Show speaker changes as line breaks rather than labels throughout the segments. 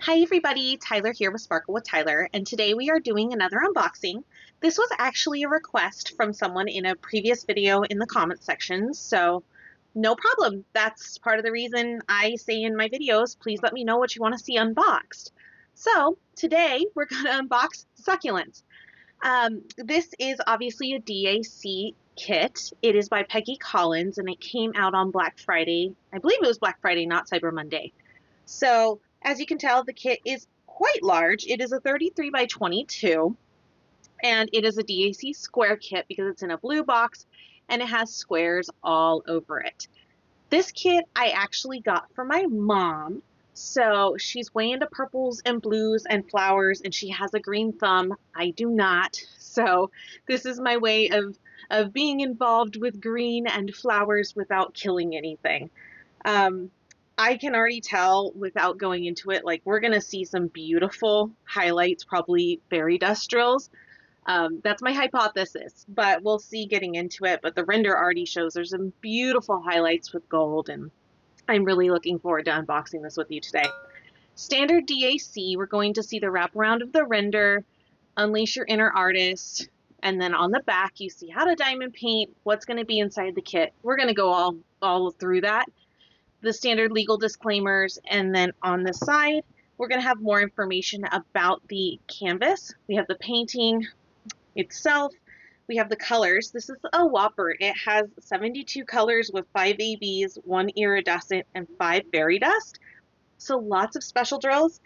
Hi everybody, Tyler here with Sparkle with Tyler, and today we are doing another unboxing. This was actually a request from someone in a previous video in the comment section, so no problem. That's part of the reason I say in my videos, please let me know what you want to see unboxed. So today we're going to unbox Succulents. This is obviously a DAC kit. It is by Peggy Collins, and it came out on Black Friday. I believe it was Black Friday, not Cyber Monday. So as you can tell, the kit is quite large. It is a 33 by 22, and it is a DAC square kit because it's in a blue box and it has squares all over it. This kit I actually got for my mom. So she's way into purples and blues and flowers, and she has a green thumb. I do not. So this is my way of being involved with green and flowers without killing anything. I can already tell without going into it, like we're going to see some beautiful highlights, probably fairy dust drills. That's my hypothesis, but we'll see getting into it. But the render already shows there's some beautiful highlights with gold, and I'm really looking forward to unboxing this with you today. Standard DAC, we're going to see the wraparound of the render, unleash your inner artist, and then on the back you see how to diamond paint, what's going to be inside the kit. We're going to go all through that. The standard legal disclaimers, and then on the side we're going to have more information about the canvas. We have the painting itself, we have the colors. This is a whopper. It has 72 colors with 5 ABs, 1 iridescent, and 5 fairy dust, so lots of special drills.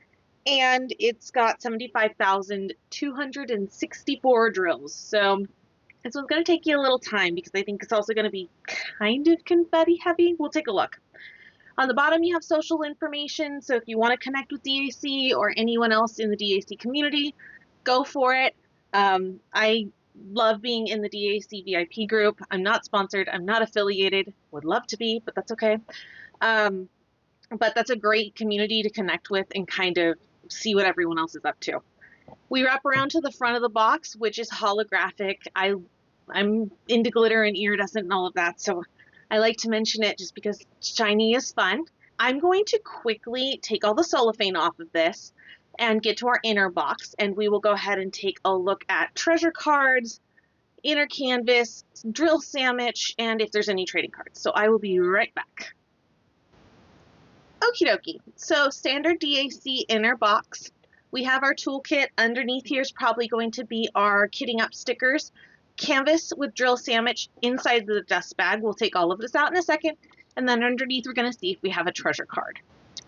And it's got 75,264 drills, so this one's going to take you a little time because I think it's also going to be kind of confetti heavy. We'll take a look. On the bottom, you have social information, so if you want to connect with DAC or anyone else in the DAC community, go for it. I love being in the DAC VIP group. I'm not sponsored. I'm not affiliated. Would love to be, but that's okay. But that's a great community to connect with and kind of see what everyone else is up to. We wrap around to the front of the box, which is holographic. I'm into glitter and iridescent and all of that, so I like to mention it just because shiny is fun. I'm going to quickly take all the cellophane off of this and get to our inner box, and we will go ahead and take a look at treasure cards, inner canvas, drill Sammich, and if there's any trading cards. So I will be right back. Okie dokie. So standard DAC inner box. We have our toolkit. Underneath here is probably going to be our kitting up stickers. Canvas with drill Sammich inside the dust bag. We'll take all of this out in a second, and then underneath we're going to see if we have a treasure card.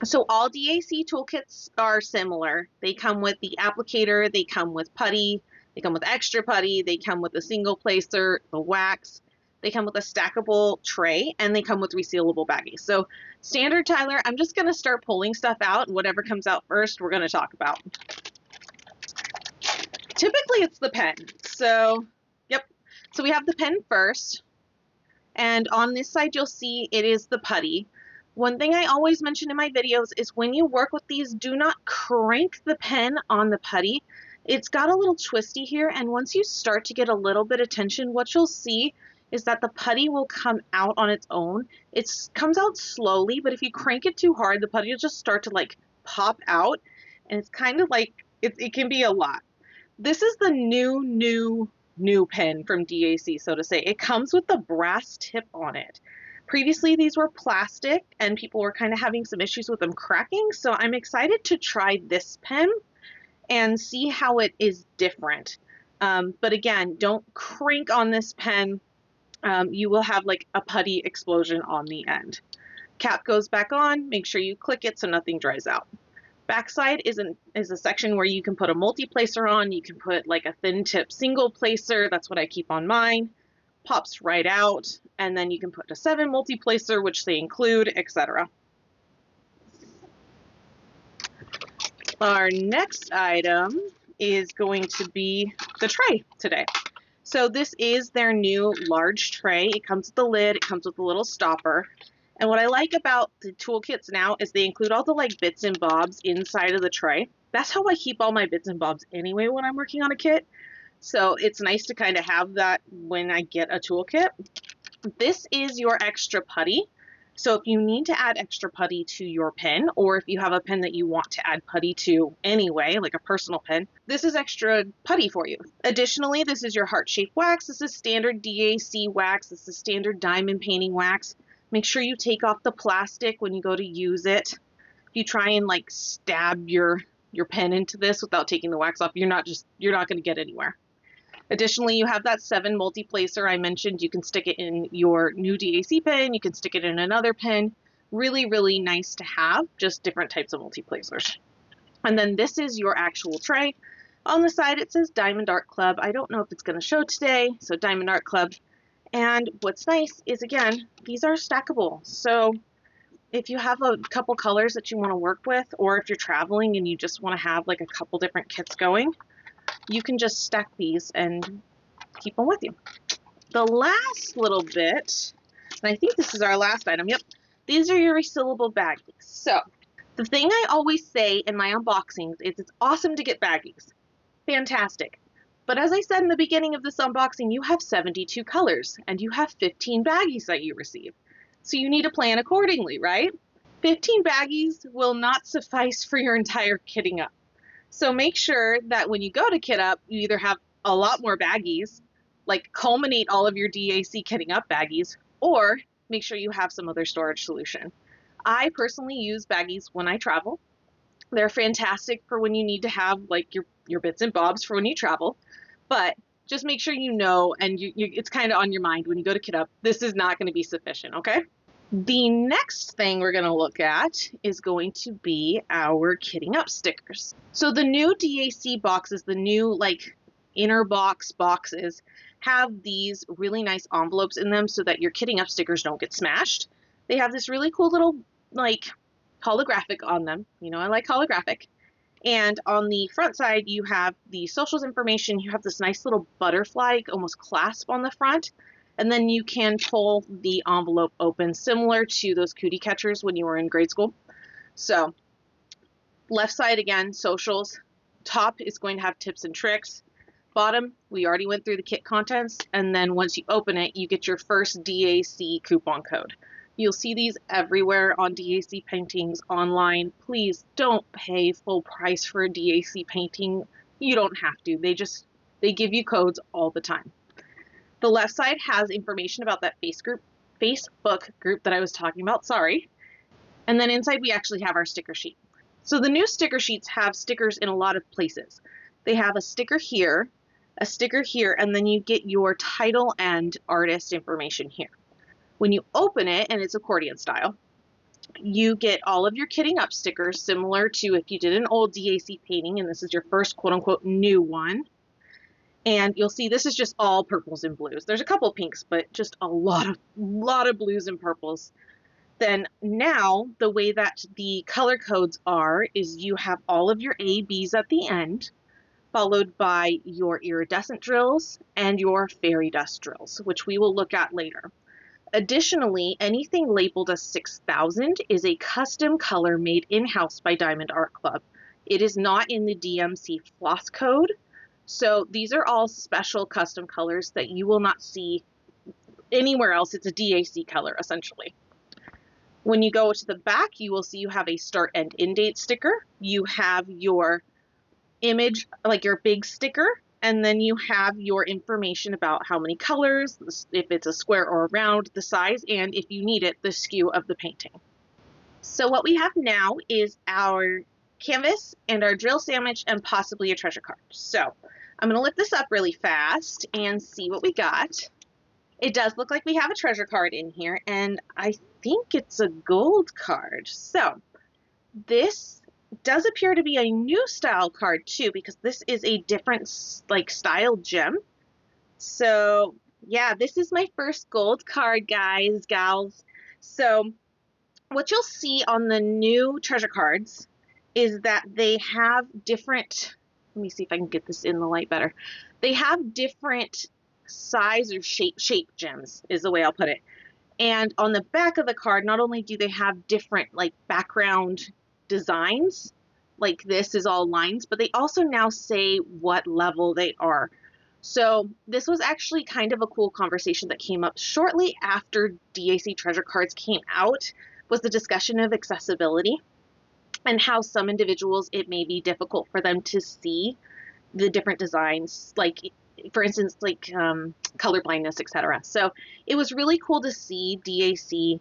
So all DAC toolkits are similar. They come with the applicator, they come with putty, they come with extra putty, they come with a single placer, the wax, they come with a stackable tray, and they come with resealable baggies. So standard Tyler, I'm just going to start pulling stuff out, and whatever comes out first we're going to talk about. Typically it's the pen. So we have the pen first, and on this side you'll see it is the putty. One thing I always mention in my videos is when you work with these, do not crank the pen on the putty. It's got a little twisty here, and once you start to get a little bit of tension, what you'll see is that the putty will come out on its own. It comes out slowly, but if you crank it too hard, the putty will just start to like pop out, and it's kind of like, it can be a lot. This is the new pen from DAC, so to say. It comes with the brass tip on it. Previously these were plastic and people were kind of having some issues with them cracking, so I'm excited to try this pen and see how it is different. But again, don't crank on this pen. You will have like a putty explosion on the end. Cap goes back on, make sure you click it so nothing dries out. Backside is a section where you can put a multi-placer on. You can put like a thin tip single placer. That's what I keep on mine. Pops right out, and then you can put a 7 multi-placer, which they include, etc. Our next item is going to be the tray today. So this is their new large tray. It comes with the lid, it comes with a little stopper. And what I like about the toolkits now is they include all the like bits and bobs inside of the tray. That's how I keep all my bits and bobs anyway when I'm working on a kit. So it's nice to kind of have that when I get a toolkit. This is your extra putty. So if you need to add extra putty to your pen, or if you have a pen that you want to add putty to anyway, like a personal pen, this is extra putty for you. Additionally, this is your heart-shaped wax. This is standard DAC wax. This is standard diamond painting wax. Make sure you take off the plastic when you go to use it. If you try and like stab your pen into this without taking the wax off, you're not going to get anywhere. Additionally, you have that 7 multi-placer I mentioned. You can stick it in your new DAC pen. You can stick it in another pen. Really, really nice to have, just different types of multi-placers. And then this is your actual tray. On the side, it says Diamond Art Club. I don't know if it's going to show today, so Diamond Art Club. And what's nice is, again, these are stackable. So if you have a couple colors that you want to work with, or if you're traveling and you just want to have like a couple different kits going, you can just stack these and keep them with you. The last little bit, and I think this is our last item, yep, these are your resealable baggies. So the thing I always say in my unboxings is it's awesome to get baggies. Fantastic. But as I said in the beginning of this unboxing, you have 72 colors and you have 15 baggies that you receive. So you need to plan accordingly, right? 15 baggies will not suffice for your entire kitting up. So make sure that when you go to kit up, you either have a lot more baggies, like culminate all of your DAC kitting up baggies, or make sure you have some other storage solution. I personally use baggies when I travel. They're fantastic for when you need to have like your bits and bobs for when you travel, but just make sure you know, and it's kind of on your mind when you go to kit up, this is not going to be sufficient, okay? The next thing we're going to look at is going to be our kitting up stickers. So the new DAC boxes, the new like inner box boxes, have these really nice envelopes in them so that your kitting up stickers don't get smashed. They have this really cool little like holographic on them. You know, I like holographic. And on the front side, you have the socials information. You have this nice little butterfly, almost clasp on the front. And then you can pull the envelope open, similar to those cootie catchers when you were in grade school. So left side, again, socials. Top is going to have tips and tricks. Bottom, we already went through the kit contents. And then once you open it, you get your first DAC coupon code. You'll see these everywhere on DAC paintings online. Please don't pay full price for a DAC painting. You don't have to. They give you codes all the time. The left side has information about that Facebook group that I was talking about, sorry. And then inside we actually have our sticker sheet. So the new sticker sheets have stickers in a lot of places. They have a sticker here, and then you get your title and artist information here. When you open it, and it's accordion style, you get all of your kitting up stickers, similar to if you did an old DAC painting, and this is your first quote-unquote new one. And you'll see this is just all purples and blues. There's a couple pinks, but just a lot of blues and purples. Then now, the way that the color codes are is you have all of your A, Bs at the end, followed by your iridescent drills and your fairy dust drills, which we will look at later. Additionally, anything labeled as 6000 is a custom color made in-house by Diamond Art Club. It is not in the DMC floss code. So these are all special custom colors that you will not see anywhere else. It's a DAC color, essentially. When you go to the back, you will see you have a start and end date sticker. You have your image, like your big sticker, and then you have your information about how many colors, if it's a square or a round, the size, and if you need it, the SKU of the painting. So what we have now is our canvas and our drill sandwich and possibly a treasure card. So I'm going to lift this up really fast and see what we got. It does look like we have a treasure card in here, and I think it's a gold card. So this does appear to be a new style card too, because this is a different like style gem. So yeah, this is my first gold card, guys, gals. So what you'll see on the new treasure cards is that they have different, let me see if I can get this in the light better. They have different size or shape gems is the way I'll put it. And on the back of the card, not only do they have different like background designs, like this is all lines, but they also now say what level they are. So this was actually kind of a cool conversation that came up shortly after DAC treasure cards came out, was the discussion of accessibility and how some individuals, it may be difficult for them to see the different designs, like for instance, like color blindness, etc. So it was really cool to see DAC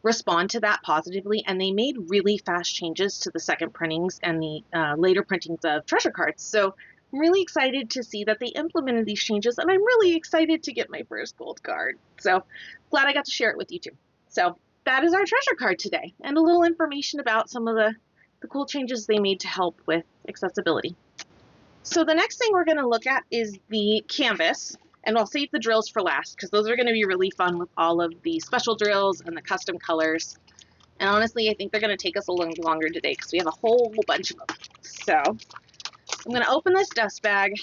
respond to that positively, and they made really fast changes to the second printings and the later printings of treasure cards. So I'm really excited to see that they implemented these changes, and I'm really excited to get my first gold card. So glad I got to share it with you too. So that is our treasure card today, and a little information about some of the cool changes they made to help with accessibility. So the next thing we're going to look at is the canvas, and I'll save the drills for last because those are going to be really fun with all of the special drills and the custom colors. And honestly, I think they're going to take us a little longer today because we have a whole bunch of them. So I'm going to open this dust bag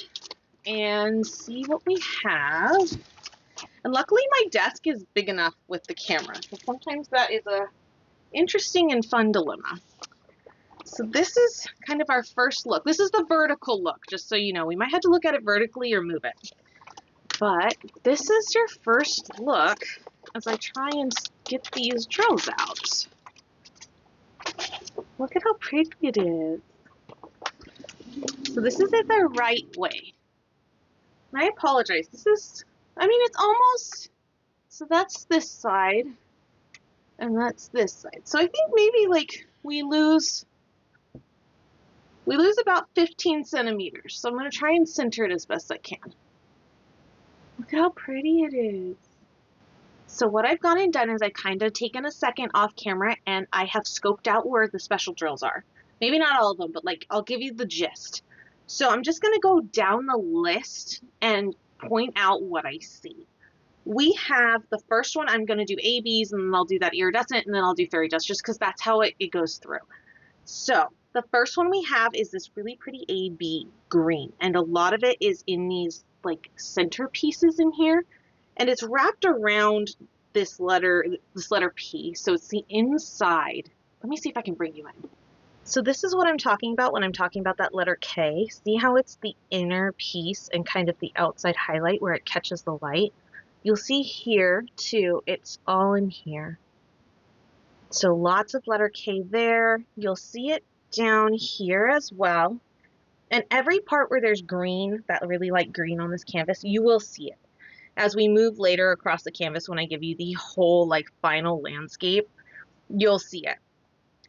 and see what we have. And luckily my desk is big enough with the camera, so sometimes that is a interesting and fun dilemma. So this is kind of our first look. This is the vertical look, just so you know. We might have to look at it vertically or move it. But this is your first look as I try and get these drills out. Look at how pretty it is. So this is it the right way. And I apologize. This is, I mean, it's almost, so that's this side and that's this side. So I think maybe like we lose about 15 centimeters. So I'm going to try and center it as best I can. Look at how pretty it is. So what I've gone and done is I've kind of taken a second off camera and I have scoped out where the special drills are. Maybe not all of them, but like I'll give you the gist. So I'm just going to go down the list and point out what I see. We have the first one, I'm going to do ABs, and then I'll do that iridescent, and then I'll do fairy dust, just because that's how it goes through. So the first one we have is this really pretty AB green, and a lot of it is in these like center pieces in here, and it's wrapped around this letter P, so it's the inside. Let me see if I can bring you in. So this is what I'm talking about when I'm talking about that letter K. See how it's the inner piece and kind of the outside highlight where it catches the light? You'll see here too, it's all in here. So lots of letter K there. You'll see it down here as well. And every part where there's green, that really light green on this canvas, you will see it. As we move later across the canvas, when I give you the whole like final landscape, you'll see it.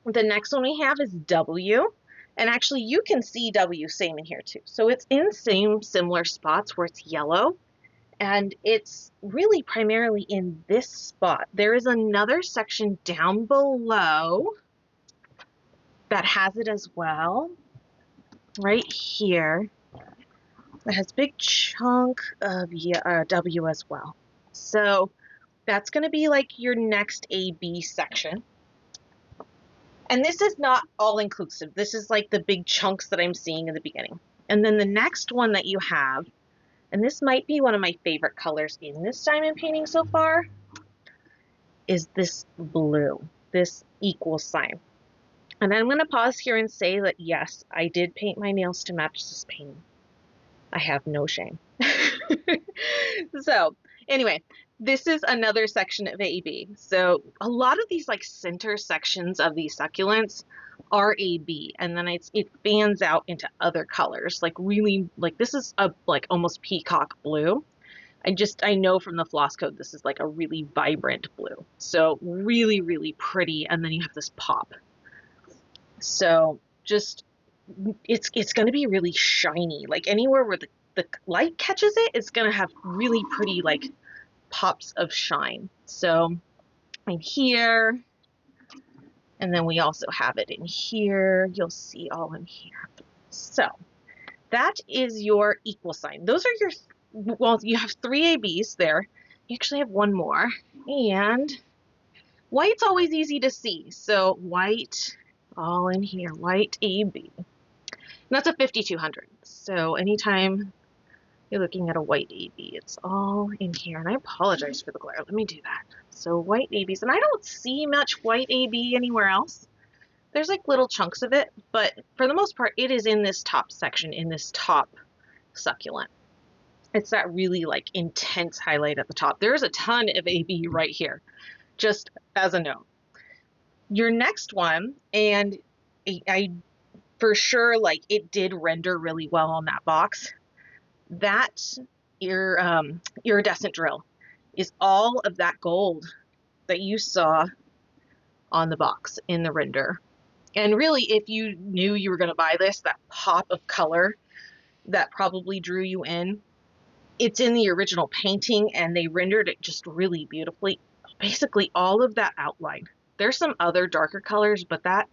The next one we have is W, and actually you can see W same in here too. So it's in similar spots where it's yellow, and it's really primarily in this spot. There is another section down below that has it as well, right here. It has a big chunk of W as well. So that's going to be like your next AB section. And this is not all inclusive. This is like the big chunks that I'm seeing in the beginning. And then the next one that you have, and this might be one of my favorite colors in this diamond painting so far, is this blue, this equal sign. And I'm going to pause here and say that yes, I did paint my nails to match this painting. I have no shame. So anyway, this is another section of AB. So a lot of these like center sections of these succulents are AB, and then it fans out into other colors, like really, like this is a like almost peacock blue. I know from the floss code this is like a really vibrant blue. So really, really pretty, and then you have this pop. So just it's going to be really shiny. Like anywhere where the light catches it, it's going to have really pretty like pops of shine. So in here, and then we also have it in here. You'll see all in here. So that is your equal sign. Those are your, well, you have 3 ABs there. You actually have one more. And white's always easy to see. So white, all in here, white AB. And that's a 5200. So anytime you're looking at a white AB, it's all in here. And I apologize for the glare. Let me do that. So white ABs, and I don't see much white AB anywhere else. There's like little chunks of it, but for the most part, it is in this top section, in this top succulent. It's that really like intense highlight at the top. There's a ton of AB right here, just as a note. Your next one, and I for sure, like, it did render really well on that box. That iridescent drill is all of that gold that you saw on the box in the render. And really, if you knew you were going to buy this, that pop of color that probably drew you in, it's in the original painting, and they rendered it just really beautifully. Basically, all of that outline. There's some other darker colors, but that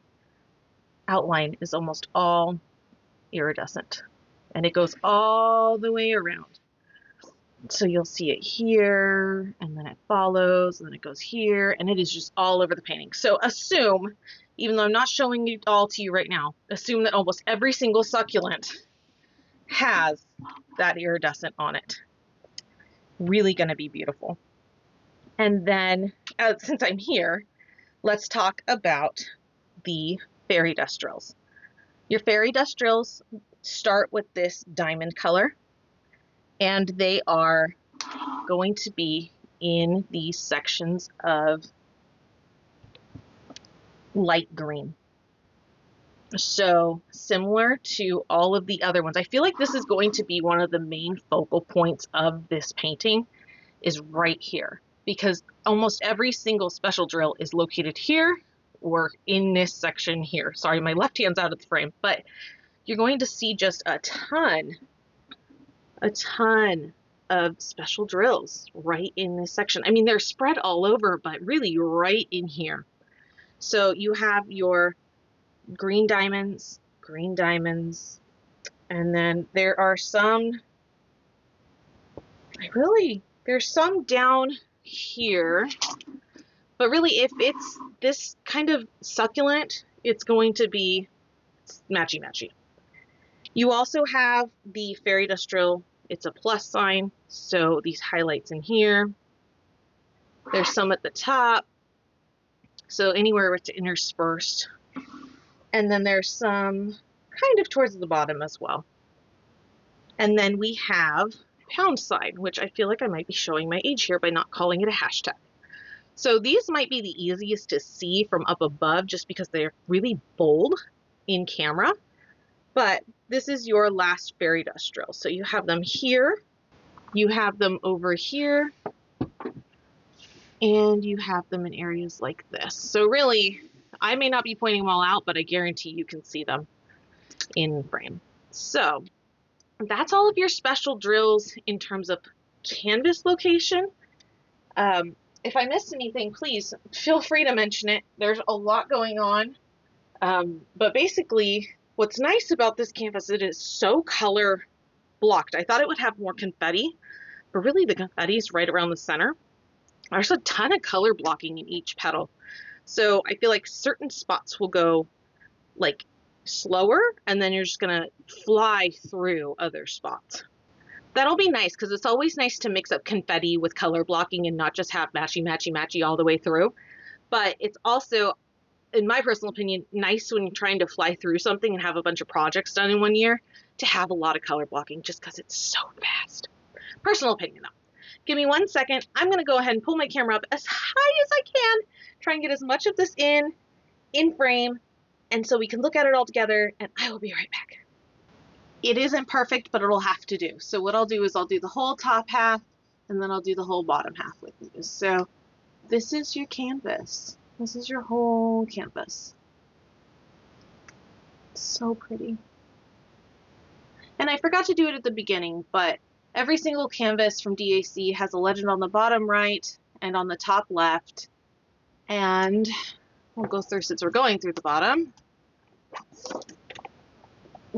outline is almost all iridescent, and it goes all the way around. So you'll see it here, and then it follows, and then it goes here, and it is just all over the painting. So assume, even though I'm not showing it all to you right now, assume that almost every single succulent has that iridescent on it. Really going to be beautiful. And then, since I'm here, let's talk about the fairy dust drills. Your fairy dust drills start with this diamond color, and they are going to be in these sections of light green. So similar to all of the other ones, I feel like this is going to be one of the main focal points of this painting, is right here, because almost every single special drill is located here or in this section here. Sorry, my left hand's out of the frame, but you're going to see just a ton of special drills right in this section. I mean, they're spread all over, but really right in here. So you have your green diamonds, and then there are some, there's some down here, but really if it's this kind of succulent, it's going to be matchy-matchy. You also have the fairy dust drill. It's a plus sign, so these highlights in here. There's some at the top, so anywhere where it's interspersed. And then there's some kind of towards the bottom as well. And then we have pound sign, which I feel like I might be showing my age here by not calling it a hashtag. So these might be the easiest to see from up above just because they're really bold in camera. But this is your last fairy dust drill. So you have them here, you have them over here, and you have them in areas like this. So really, I may not be pointing them all out, but I guarantee you can see them in frame. So that's all of your special drills in terms of canvas location. If I missed anything, please feel free to mention it. There's a lot going on. But basically, what's nice about this canvas, it is so color blocked. I thought it would have more confetti, but really the confetti is right around the center. There's a ton of color blocking in each petal. So I feel like certain spots will go like slower, and then you're just gonna fly through other spots. That'll be nice, because it's always nice to mix up confetti with color blocking and not just have matchy all the way through. But it's also, in my personal opinion, nice when you're trying to fly through something and have a bunch of projects done in 1 year to have a lot of color blocking, just because it's so fast. Personal opinion though. Give me 1 second. I'm going to go ahead and pull my camera up as high as I can, try and get as much of this in frame, and so we can look at it all together, and I will be right back. It isn't perfect, but it'll have to do. So what I'll do is I'll do the whole top half, and then I'll do the whole bottom half with you. So this is your canvas. This is your whole canvas. So pretty. And I forgot to do it at the beginning, but every single canvas from DAC has a legend on the bottom right and on the top left. And we'll go through, since we're going through the bottom.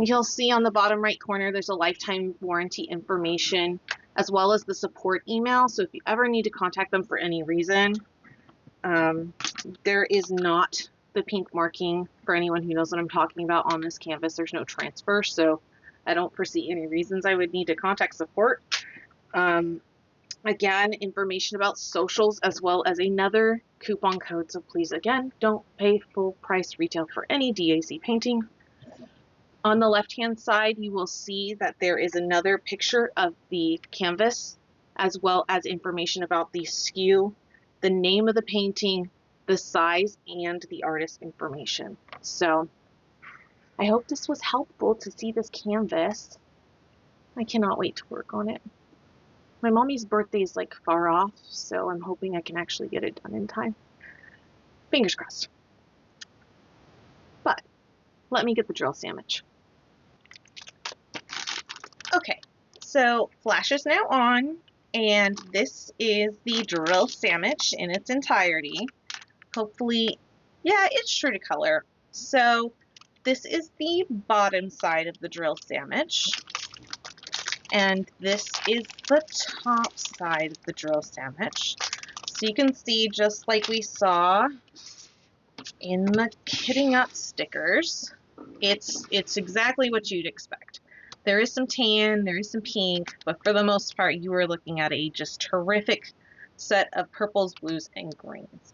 You'll see on the bottom right corner, there's a lifetime warranty information, as well as the support email. So if you ever need to contact them for any reason, there is not the pink marking for anyone who knows what I'm talking about on this canvas. There's no transfer, so I don't foresee any reasons I would need to contact support. Again, information about socials, as well as another coupon code. So please, again, don't pay full price retail for any DAC painting. On the left-hand side, you will see that there is another picture of the canvas, as well as information about the SKU, the name of the painting, the size, and the artist information. So I hope this was helpful to see this canvas. I cannot wait to work on it. My mommy's birthday is like far off, so I'm hoping I can actually get it done in time. Fingers crossed. But let me get the drill sandwich. Okay, so flash is now on, and this is the drill sandwich in its entirety. Hopefully, yeah, it's true to color. So this is the bottom side of the drill sandwich, and this is the top side of the drill sandwich. So you can see, just like we saw in the kitting up stickers, it's exactly what you'd expect. There is some tan, there is some pink, but for the most part, you are looking at a just terrific set of purples, blues, and greens.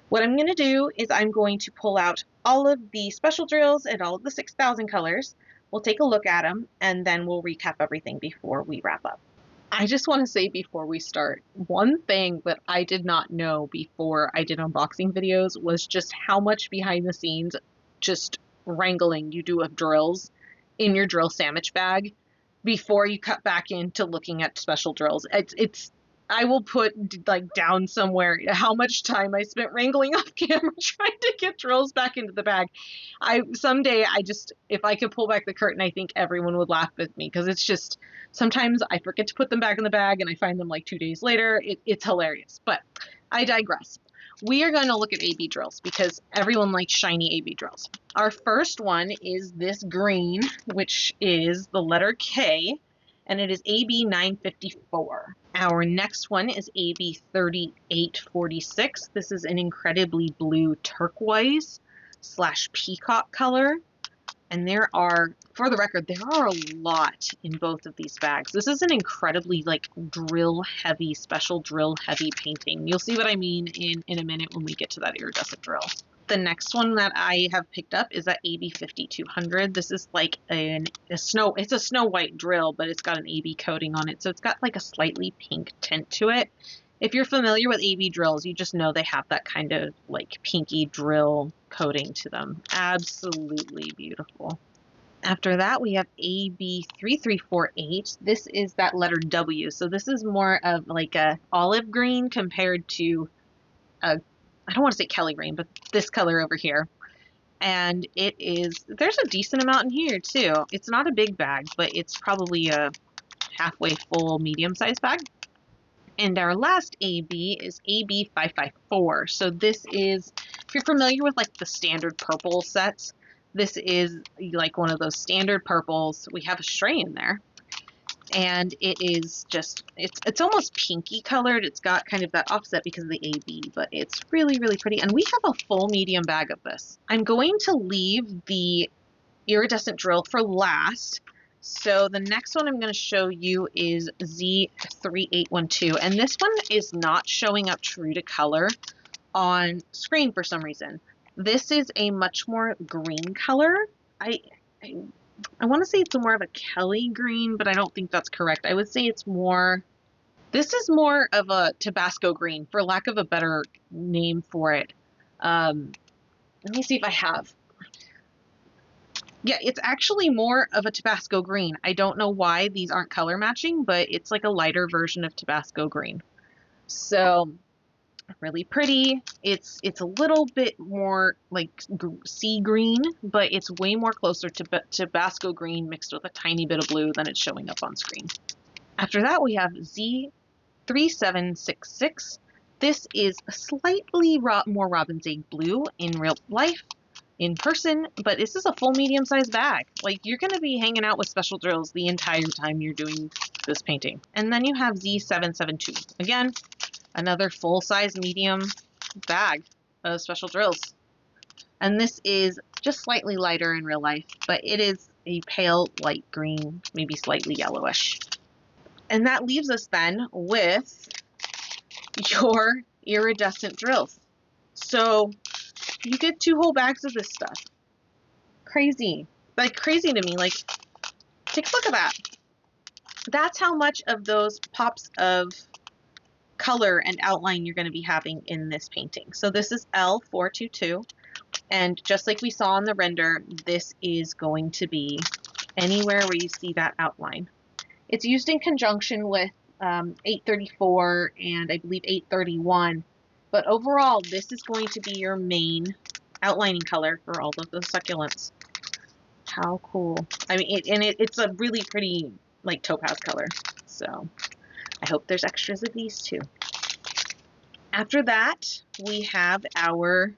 What I'm going to do is I'm going to pull out all of the special drills and all of the 6,000 colors. We'll take a look at them, and then we'll recap everything before we wrap up. I just want to say before we start, one thing that I did not know before I did unboxing videos was just how much behind the scenes just wrangling you do of drills in your drill sandwich bag before you cut back into looking at special drills. I will put like down somewhere how much time I spent wrangling off camera trying to get drills back into the bag. Someday if I could pull back the curtain, I think everyone would laugh with me, because it's just, sometimes I forget to put them back in the bag and I find them like 2 days later. It's hilarious, but I digress. We are going to look at AB drills because everyone likes shiny AB drills. Our first one is this green, which is the letter K, and it is AB 954. Our next one is AB 3846. This is an incredibly blue turquoise / peacock color. And there are, for the record, there are a lot in both of these bags. This is an incredibly like drill heavy, special drill heavy painting. You'll see what I mean in a minute when we get to that iridescent drill. The next one that I have picked up is that AB 5200. This is like it's a snow white drill, but it's got an AB coating on it. So it's got like a slightly pink tint to it. If you're familiar with AB drills, you just know they have that kind of like pinky drill coating to them. Absolutely beautiful. After that, we have AB 3348. This is that letter W. So this is more of like a olive green compared to a, I don't want to say Kelly green, but this color over here. And there's a decent amount in here too. It's not a big bag, but it's probably a halfway full medium-sized bag. And our last AB is AB 554. So this is, if you're familiar with like the standard purple sets, this is like one of those standard purples. We have a stray in there. And it is just, it's almost pinky colored. It's got kind of that offset because of the AB, but it's really, really pretty. And we have a full medium bag of this. I'm going to leave the iridescent drill for last. So the next one I'm going to show you is Z3812. And this one is not showing up true to color on screen for some reason. This is a much more green color. I want to say it's more of a Kelly green, but I don't think that's correct. I would say this is more of a Tabasco green, for lack of a better name for it. Let me see if I have. Yeah, it's actually more of a Tabasco green. I don't know why these aren't color matching, but it's like a lighter version of Tabasco green. So really pretty. It's a little bit more like sea green, but it's way more closer to Tabasco green mixed with a tiny bit of blue than it's showing up on screen. After that, we have Z3766. This is a slightly more robin's egg blue in real life, in person, but this is a full medium-sized bag. Like, you're going to be hanging out with special drills the entire time you're doing this painting. And then you have Z772. Again, another full-size medium bag of special drills. And this is just slightly lighter in real life, but it is a pale light green, maybe slightly yellowish. And that leaves us then with your iridescent drills. So you get 2 whole bags of this stuff. Crazy. like crazy to me. Like, take a look at that. That's how much of those pops of color and outline you're going to be having in this painting. So this is L422, and just like we saw on the render, this is going to be anywhere where you see that outline. It's used in conjunction with 834 and I believe 831, but overall this is going to be your main outlining color for all of the succulents. How cool. I mean, it's a really pretty like topaz color, so I hope there's extras of these too. After that, we have our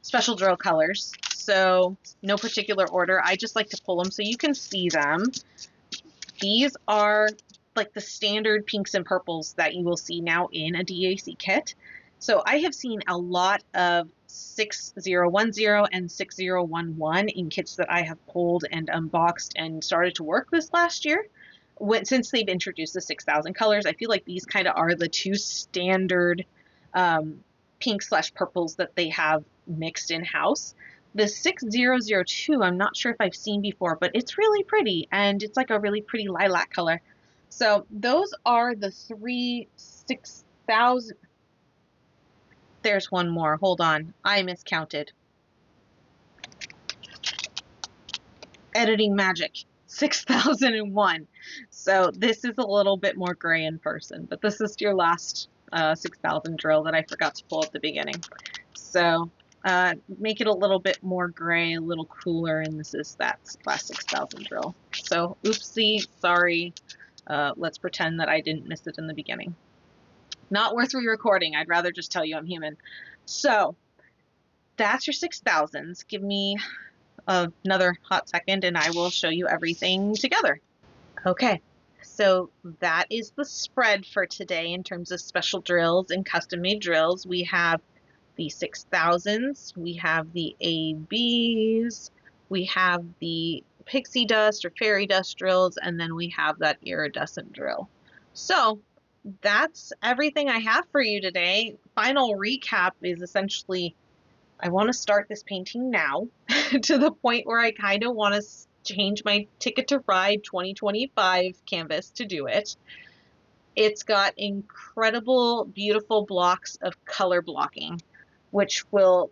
special drill colors. So no particular order. I just like to pull them so you can see them. These are like the standard pinks and purples that you will see now in a DAC kit. So I have seen a lot of 6010 and 6011 in kits that I have pulled and unboxed and started to work this last year. Since they've introduced the 6000 colors, I feel like these kind of are the two standard pink/purples that they have mixed in-house. The 6002, I'm not sure if I've seen before, but it's really pretty, and it's like a really pretty lilac color. So those are the 6000. There's one more. Hold on. I miscounted. Editing magic. 6001. So this is a little bit more gray in person, but this is your last 6000 drill that I forgot to pull at the beginning. So make it a little bit more gray, a little cooler, and this is that last 6000 drill. So oopsie, sorry. Let's pretend that I didn't miss it in the beginning. Not worth re-recording. I'd rather just tell you I'm human. So that's your 6000s. Give me another hot second and I will show you everything together. Okay, so that is the spread for today in terms of special drills and custom made drills. We have the 6000s, we have the ABs, we have the pixie dust or fairy dust drills, and then we have that iridescent drill. So that's everything I have for you today. Final recap is essentially, I want to start this painting now to the point where I kind of want to change my Ticket to Ride 2025 canvas to do it. It's got incredible, beautiful blocks of color blocking, which will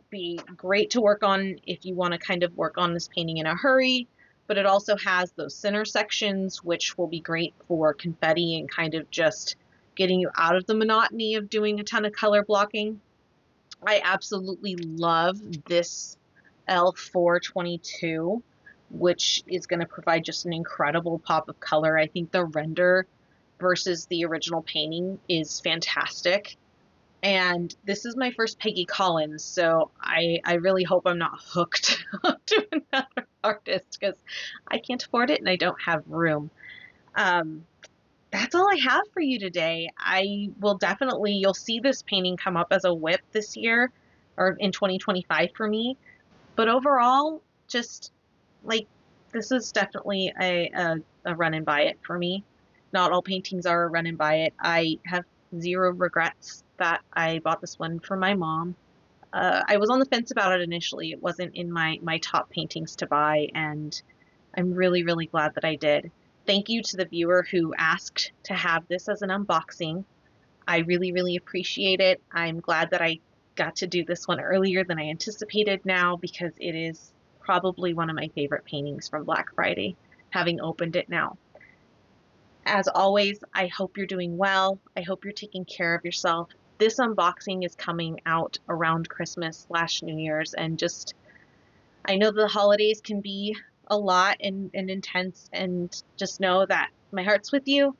be great to work on if you want to kind of work on this painting in a hurry. But it also has those center sections, which will be great for confetti and kind of just getting you out of the monotony of doing a ton of color blocking. I absolutely love this L422, which is going to provide just an incredible pop of color. I think the render versus the original painting is fantastic. And this is my first Peggy Collins, so I really hope I'm not hooked to another artist because I can't afford it and I don't have room. That's all I have for you today. I will definitely, you'll see this painting come up as a whip this year or in 2025 for me. But overall, just like, this is definitely a run and buy it for me. Not all paintings are a run and buy it. I have zero regrets that I bought this one for my mom. I was on the fence about it initially. It wasn't in my top paintings to buy, and I'm really, really glad that I did. Thank you to the viewer who asked to have this as an unboxing. I really, really appreciate it. I'm glad that I got to do this one earlier than I anticipated now because it is probably one of my favorite paintings from Black Friday, having opened it now. As always, I hope you're doing well. I hope you're taking care of yourself. This unboxing is coming out around Christmas/New Year's, and just, I know the holidays can be a lot and intense, and just know that my heart's with you,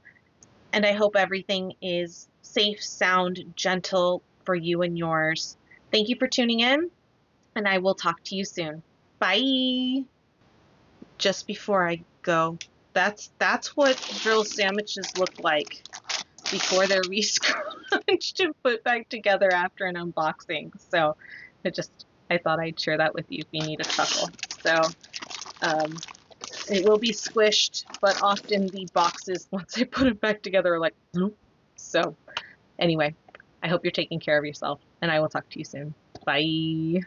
and I hope everything is safe, sound, gentle for you and yours. Thank you for tuning in, and I will talk to you soon. Bye! Just before I go, that's what drill sandwiches look like before they're re-scrunched and put back together after an unboxing. So I thought I'd share that with you if you need a chuckle. So it will be squished, but often the boxes, once I put it back together, are like, nope. So anyway, I hope you're taking care of yourself, and I will talk to you soon. Bye.